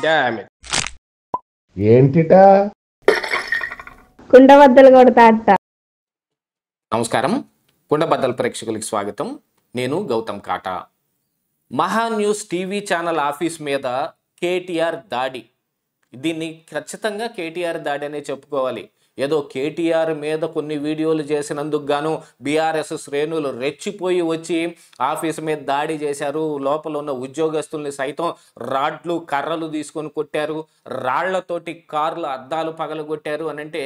Damn it. ఏంటిటా కుండబద్దలు కొడతా అత్త. నమస్కారం, కుండబద్దల ప్రేక్షకులకి స్వాగతం. నేను గౌతమ్ కాటా. మహా న్యూస్ టీవీ ఛానల్ ఆఫీస్ మీద కేటీఆర్ దాడి. దీన్ని ఖచ్చితంగా కేటీఆర్ దాడి అనే చెప్పుకోవాలి. ఏదో కేటీఆర్ మీద కొన్ని వీడియోలు చేసినందుకు గాను బీఆర్ఎస్ శ్రేణులు రెచ్చిపోయి వచ్చి ఆఫీస్ మీద దాడి చేశారు. లోపల ఉన్న ఉద్యోగస్తుల్ని సైతం రాడ్లు కర్రలు తీసుకొని కొట్టారు, రాళ్లతోటి కార్లు అద్దాలు పగలగొట్టారు అని అంటే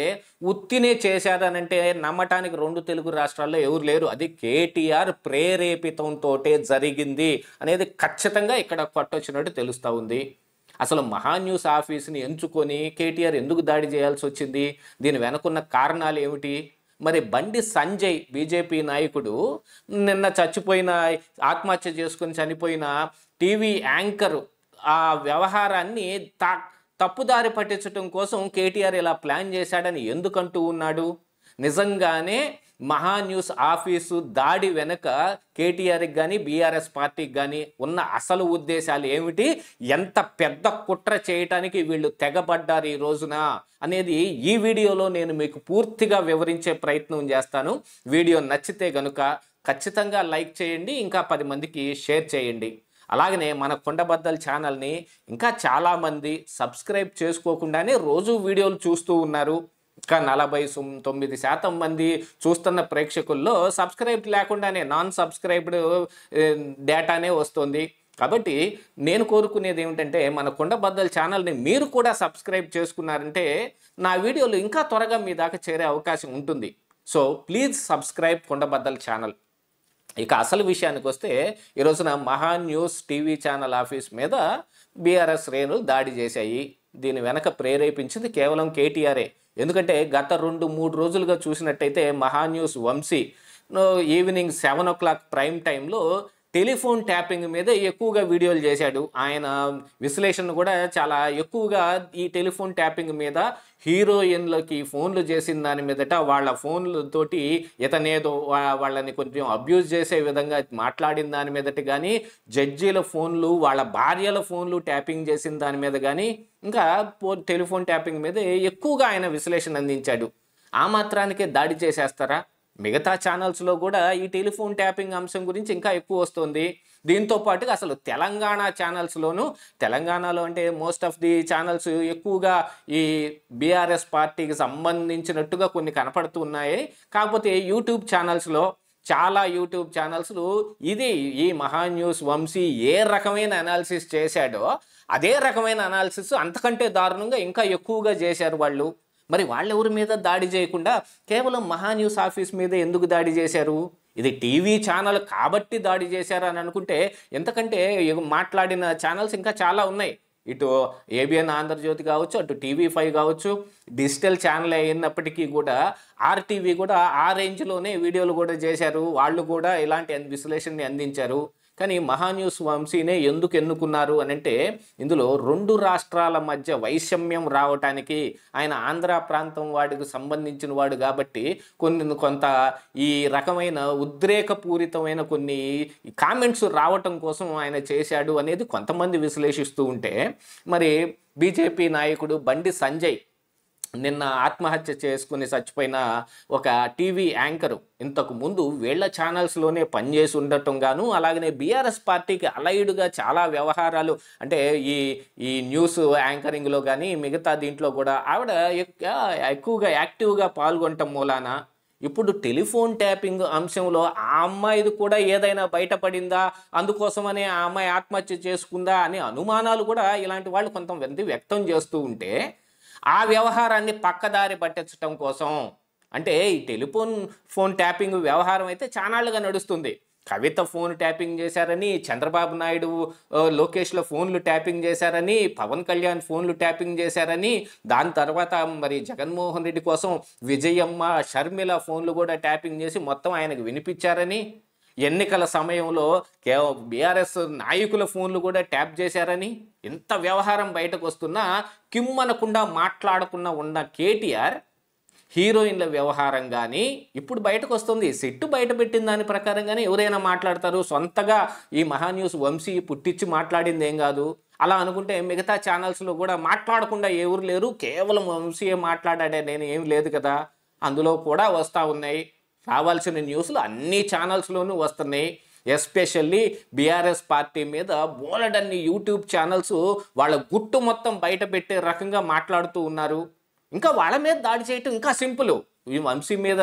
ఉత్తినే చేశారనంటే నమ్మటానికి రెండు తెలుగు రాష్ట్రాల్లో ఎవరు లేరు. అది కేటీఆర్ ప్రేరేపితంతో జరిగింది అనేది ఖచ్చితంగా ఇక్కడ కొట్టొచ్చినట్టు తెలుస్తూ ఉంది. అసలు మహా న్యూస్ ఆఫీస్ని ఎంచుకొని కేటీఆర్ ఎందుకు దాడి చేయాల్సి వచ్చింది? దీని వెనుకున్న కారణాలు ఏమిటి? మరి బండి సంజయ్ బీజేపీ నాయకుడు నిన్న ఆత్మహత్య చేసుకొని చనిపోయిన టీవీ యాంకర్ ఆ వ్యవహారాన్ని తప్పుదారి పట్టించడం కోసం కేటీఆర్ ఇలా ప్లాన్ చేశాడని ఎందుకంటూ ఉన్నాడు? నిజంగానే మహా న్యూస్ ఆఫీసు దాడి వెనుక కేటీఆర్కి కానీ బీఆర్ఎస్ పార్టీకి కానీ ఉన్న అసలు ఉద్దేశాలు ఏమిటి? ఎంత పెద్ద కుట్ర చేయటానికి వీళ్ళు తెగబడ్డారు ఈ రోజున అనేది ఈ వీడియోలో నేను మీకు పూర్తిగా వివరించే ప్రయత్నం చేస్తాను. వీడియో నచ్చితే గనుక ఖచ్చితంగా లైక్ చేయండి, ఇంకా 10 మందికి షేర్ చేయండి. అలాగనే మన కుండబద్దల ఛానల్ని ఇంకా చాలామంది సబ్స్క్రైబ్ చేసుకోకుండానే రోజు వీడియోలు చూస్తూ ఉన్నారు. ఇంకా 49% మంది చూస్తున్న ప్రేక్షకుల్లో సబ్స్క్రైబ్ లేకుండానే నాన్ సబ్స్క్రైబ్డ్ డేటానే వస్తుంది. కాబట్టి నేను కోరుకునేది ఏమిటంటే మన కుండబద్దల ఛానల్ని మీరు కూడా సబ్స్క్రైబ్ చేసుకున్నారంటే నా వీడియోలు ఇంకా త్వరగా మీ దాకా చేరే అవకాశం ఉంటుంది. సో ప్లీజ్ సబ్స్క్రైబ్ కుండబద్దల ఛానల్. ఇక అసలు విషయానికి వస్తే ఈరోజున Mahaa news TV channel office మీద బీఆర్ఎస్ శ్రేణులు దాడి చేశాయి. దీని వెనక ప్రేరేపించింది కేవలం కేటీఆరే. ఎందుకంటే గత 2-3 రోజులుగా చూసినట్టయితే Maha news Vamsi evening 7 o'clock prime టైంలో టెలిఫోన్ ట్యాపింగ్ మీద ఎక్కువగా వీడియోలు చేశాడు. ఆయన విశ్లేషణ కూడా చాలా ఎక్కువగా ఈ టెలిఫోన్ ట్యాపింగ్ మీద హీరోయిన్లకి ఫోన్లు చేసిన దాని మీదట వాళ్ళ ఫోన్లతోటి ఇతనేదో వాళ్ళని కొంచెం అబ్యూజ్ చేసే విధంగా మాట్లాడిన దాని మీదట కానీ, జడ్జీల ఫోన్లు వాళ్ళ భార్యల ఫోన్లు ట్యాపింగ్ చేసిన దాని మీద కానీ, ఇంకా టెలిఫోన్ ట్యాపింగ్ మీద ఎక్కువగా ఆయన విశ్లేషణ అందించాడు. ఆ మాత్రానికే దాడి చేసేస్తారా? మిగతా ఛానల్స్లో కూడా ఈ టెలిఫోన్ ట్యాపింగ్ అంశం గురించి ఇంకా ఎక్కువ వస్తుంది. దీంతో పాటుగా అసలు తెలంగాణ ఛానల్స్లోనూ, తెలంగాణలో అంటే మోస్ట్ ఆఫ్ ది ఛానల్స్ ఎక్కువగా ఈ బీఆర్ఎస్ పార్టీకి సంబంధించినట్టుగా కొన్ని కనపడుతూ ఉన్నాయి. కాకపోతే యూట్యూబ్ ఛానల్స్లో చాలా యూట్యూబ్ ఛానల్స్లు ఈ మహా న్యూస్ వంశీ ఏ రకమైన అనాలిసిస్ చేశాడో అదే రకమైన అనాలిసిస్ అంతకంటే దారుణంగా ఇంకా ఎక్కువగా చేశారు వాళ్ళు. మరి వాళ్ళెవరి మీద దాడి చేయకుండా కేవలం మహా న్యూస్ ఆఫీస్ మీద ఎందుకు దాడి చేశారు? ఇది టీవీ ఛానల్ కాబట్టి దాడి చేశారు అని అనుకుంటే ఎంతకంటే మాట్లాడిన ఛానల్స్ ఇంకా చాలా ఉన్నాయి. ఇటు ఏబిఎన్ ఆంధ్రజ్యోతి కావచ్చు, అటు TV5 కావచ్చు, డిజిటల్ ఛానల్ అయినప్పటికీ కూడా RTV కూడా ఆ రేంజ్లోనే వీడియోలు కూడా చేశారు. వాళ్ళు కూడా ఇలాంటి విశ్లేషణని అందించారు. కానీ మహా న్యూస్ వంశీనే ఎందుకు ఎన్నుకున్నారు అని అంటే ఇందులో 2 రాష్ట్రాల మధ్య వైషమ్యం రావటానికి, ఆయన ఆంధ్ర ప్రాంతం వాడికి సంబంధించిన వాడు కాబట్టి కొంత ఈ రకమైన ఉద్రేకపూరితమైన కొన్ని కామెంట్స్ రావటం కోసం ఆయన చేశాడు అనేది కొంతమంది విశ్లేషిస్తూ ఉంటే, మరి బీజేపీ నాయకుడు బండి సంజయ్ నిన్న ఆత్మహత్య చేసుకుని చచ్చిపోయిన ఒక టీవీ యాంకరు ఇంతకు ముందు వీళ్ళ ఛానల్స్లోనే పనిచేసి ఉండటం గాను, అలాగనే బీఆర్ఎస్ పార్టీకి అలైడ్గా చాలా వ్యవహారాలు అంటే ఈ న్యూస్ యాంకరింగ్లో కానీ మిగతా దీంట్లో కూడా ఆవిడ ఎక్కువగా యాక్టివ్గా పాల్గొనటం మూలాన ఇప్పుడు టెలిఫోన్ ట్యాపింగ్ అంశంలో ఆ అమ్మాయిది కూడా ఏదైనా బయటపడిందా, అందుకోసమనే ఆ అమ్మాయి ఆత్మహత్య చేసుకుందా అనే అనుమానాలు కూడా ఇలాంటి వాళ్ళు కొంతమంది వ్యక్తం చేస్తూ ఉంటే, ఆ వ్యవహారాన్ని పక్కదారి పట్టించడం కోసం అంటే ఈ ఫోన్ ట్యాపింగ్ వ్యవహారం అయితే చానాళ్ళుగా నడుస్తుంది. కవిత ఫోన్ ట్యాపింగ్ చేశారని, చంద్రబాబు నాయుడు లోకేష్ల ఫోన్లు ట్యాపింగ్ చేశారని, పవన్ కళ్యాణ్ ఫోన్లు ట్యాపింగ్ చేశారని, దాని తర్వాత మరి జగన్మోహన్ రెడ్డి కోసం విజయమ్మ, షర్మిల ఫోన్లు కూడా ట్యాపింగ్ చేసి మొత్తం ఆయనకు వినిపించారని, ఎన్నికల సమయంలో బీఆర్ఎస్ నాయకుల ఫోన్లు కూడా ట్యాప్ చేశారని, ఇంత వ్యవహారం బయటకు వస్తున్నా కిమ్మనకుండా మాట్లాడకుండా ఉన్న కేటీఆర్ హీరోయిన్ల వ్యవహారం కానీ ఇప్పుడు బయటకు వస్తుంది. సెట్టు బయట పెట్టిన దాని ప్రకారంగానే ఎవరైనా మాట్లాడతారు. సొంతగా ఈ మహా న్యూస్ వంశీ పుట్టించి మాట్లాడింది ఏం కాదు. అలా అనుకుంటే మిగతా ఛానల్స్లో కూడా మాట్లాడకుండా ఎవరు లేరు, కేవలం వంశీయే మాట్లాడాడే నేను ఏం లేదు కదా, అందులో కూడా వస్తూ ఉన్నాయి. రావాల్సిన న్యూస్లు అన్ని ఛానల్స్లోనూ వస్తున్నాయి. ఎస్పెషల్లీ బీఆర్ఎస్ పార్టీ మీద బోలెడన్ని యూట్యూబ్ ఛానల్స్ వాళ్ళ గుట్టు మొత్తం బయట పెట్టే రకంగా మాట్లాడుతూ ఉన్నారు. ఇంకా వాళ్ళ మీద దాడి చేయటం ఇంకా సింపుల్. ఈ వంశీ మీద,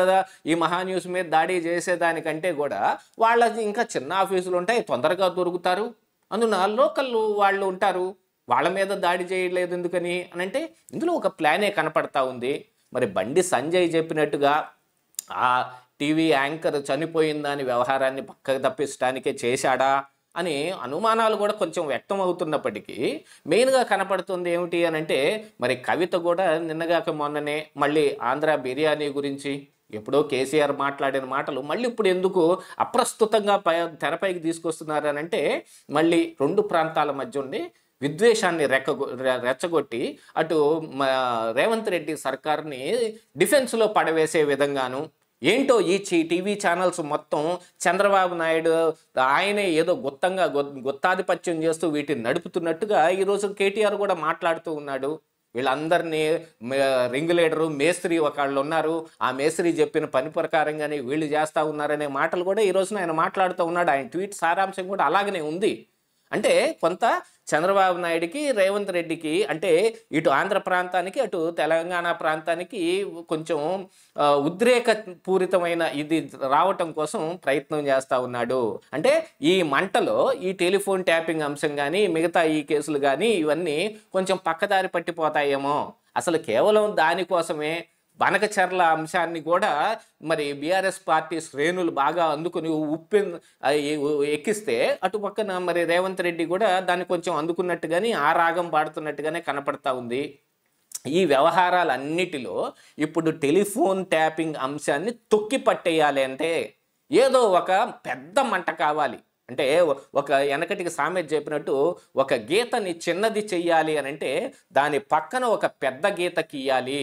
ఈ మహాన్యూస్ మీద దాడి చేసేదానికంటే కూడా వాళ్ళది ఇంకా చిన్న ఆఫీసులు ఉంటాయి, తొందరగా దొరుకుతారు. అందున లోకల్ వాళ్ళు ఉంటారు, వాళ్ళ మీద దాడి చేయలేదు ఎందుకని అని అంటే ఇందులో ఒక ప్లానే కనపడతా ఉంది. మరి బండి సంజయ్ చెప్పినట్టుగా ఆ టీవీ యాంకర్ చనిపోయిన దాని వ్యవహారాన్ని పక్కకు తప్పించడానికే చేశాడా అని అనుమానాలు కూడా కొంచెం వ్యక్తం అవుతున్నప్పటికీ మెయిన్గా కనపడుతుంది ఏమిటి అని అంటే, మరి కవిత కూడా నిన్నగాక మొన్ననే మళ్ళీ ఆంధ్ర బిర్యానీ గురించి ఎప్పుడో కేసీఆర్ మాట్లాడిన మాటలు మళ్ళీ ఇప్పుడు ఎందుకు అప్రస్తుతంగా తెరపైకి తీసుకొస్తున్నారు అని అంటే, మళ్ళీ రెండు ప్రాంతాల మధ్య ఉండి విద్వేషాన్ని రెచ్చగొట్టి అటు రేవంత్ రెడ్డి సర్కార్ని డిఫెన్స్లో పడవేసే విధంగాను ఏంటో ఈ టీవీ ఛానల్స్ మొత్తం చంద్రబాబు నాయుడు ఆయనే ఏదో గుత్తాధిపత్యం చేస్తూ వీటిని నడుపుతున్నట్టుగా ఈరోజు కేటీఆర్ కూడా మాట్లాడుతూ ఉన్నాడు. వీళ్ళందరినీ రింగ్ లీడరు మేస్త్రి ఒకళ్ళు ఉన్నారు, ఆ మేస్త్రి చెప్పిన పని ప్రకారంగానే వీళ్ళు చేస్తూ ఉన్నారనే మాటలు కూడా ఈరోజున ఆయన మాట్లాడుతూ ఉన్నాడు. ఆయన ట్వీట్ సారాంశం కూడా అలాగనే ఉంది. అంటే కొంత చంద్రబాబు నాయుడికి, రేవంత్ రెడ్డికి, అంటే ఇటు ఆంధ్ర ప్రాంతానికి అటు తెలంగాణ ప్రాంతానికి కొంచెం ఉద్రేకపూరితమైన ఇది రావటం కోసం ప్రయత్నం చేస్తూ ఉన్నాడు. అంటే ఈ మంటలో ఈ టెలిఫోన్ ట్యాపింగ్ అంశం కానీ మిగతా ఈ కేసులు కానీ ఇవన్నీ కొంచెం పక్కదారి పట్టిపోతాయేమో. అసలు కేవలం దానికోసమే బనకచర్ల అంశాన్ని కూడా మరి బీఆర్ఎస్ పార్టీ శ్రేణులు బాగా అందుకుని ఎక్కిస్తే అటు పక్కన మరి రేవంత్ రెడ్డి కూడా దాన్ని కొంచెం అందుకున్నట్టుగానే ఆ రాగం పాడుతున్నట్టుగానే కనపడతా ఉంది. ఈ వ్యవహారాలన్నిటిలో ఇప్పుడు టెలిఫోన్ ట్యాపింగ్ అంశాన్ని తొక్కి పట్టేయాలి అంటే ఏదో ఒక పెద్ద మంట కావాలి. అంటే ఒక వెనకటికి సామెత చెప్పినట్టు ఒక గీతని చిన్నది చెయ్యాలి అని అంటే దాని పక్కన ఒక పెద్ద గీత గీయాలి.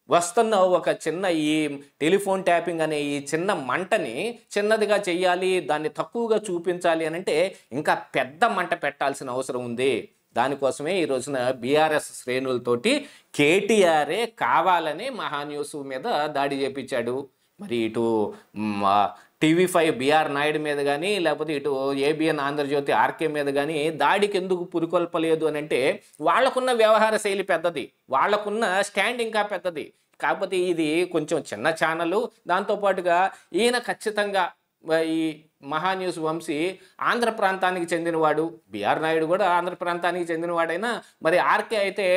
వస్తున్న ఒక చిన్న ఈ టెలిఫోన్ ట్యాపింగ్ అనే ఈ చిన్న మంటని చిన్నదిగా చెయ్యాలి, దాన్ని తక్కువగా చూపించాలి అని అంటే ఇంకా పెద్ద మంట పెట్టాల్సిన అవసరం ఉంది. దానికోసమే ఈ రోజున బీఆర్ఎస్ శ్రేణులతోటి కేటీఆరే కావాలని మహాన్యూస్ మీద దాడి చేపించాడు. మరి ఇటు TV5 బిఆర్ నాయుడు మీద కానీ లేకపోతే ఇటు ఏబిఎన్ ఆంధ్రజ్యోతి ఆర్కే మీద కానీ దాడికి ఎందుకు పురికొల్పలేదు అని అంటే వాళ్ళకున్న వ్యవహార శైలి పెద్దది, వాళ్ళకున్న స్టాండ్ ఇంకా పెద్దది. కాకపోతే ఇది కొంచెం చిన్న ఛానల్, దాంతోపాటుగా ఈయన ఖచ్చితంగా ఈ మహాన్యూస్ వంశీ ఆంధ్ర ప్రాంతానికి చెందినవాడు, బిఆర్ నాయుడు కూడా ఆంధ్ర ప్రాంతానికి చెందినవాడైనా మరి ఆర్కే అయితే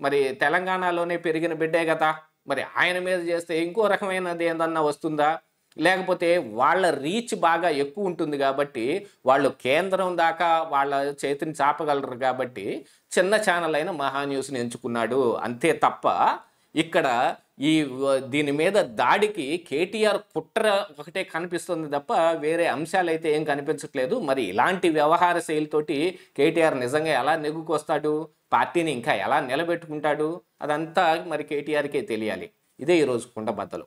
మరి తెలంగాణలోనే పెరిగిన బిడ్డే కదా, మరి ఆయన మీద చేస్తే ఇంకో రకమైనది ఏదన్నా వస్తుందా, లేకపోతే వాళ్ళ రీచ్ బాగా ఎక్కువ ఉంటుంది కాబట్టి వాళ్ళు కేంద్రం దాకా వాళ్ళ చేతిని చాపగలరు కాబట్టి చిన్న ఛానల్ అయిన మహాన్యూస్ని ఎంచుకున్నాడు అంతే తప్ప ఇక్కడ దీని మీద దాడికి కేటీఆర్ కుట్ర ఒకటే కనిపిస్తుంది తప్ప వేరే అంశాలు అయితే ఏం కనిపించట్లేదు. మరి ఇలాంటి వ్యవహార శైలితోటి కేటీఆర్ నిజంగా ఎలా నెగ్గుకొస్తాడు, పార్టీని ఇంకా ఎలా నిలబెట్టుకుంటాడు, అదంతా మరి కేటీఆర్కే తెలియాలి. ఇదే ఈరోజు కుండబద్దలు.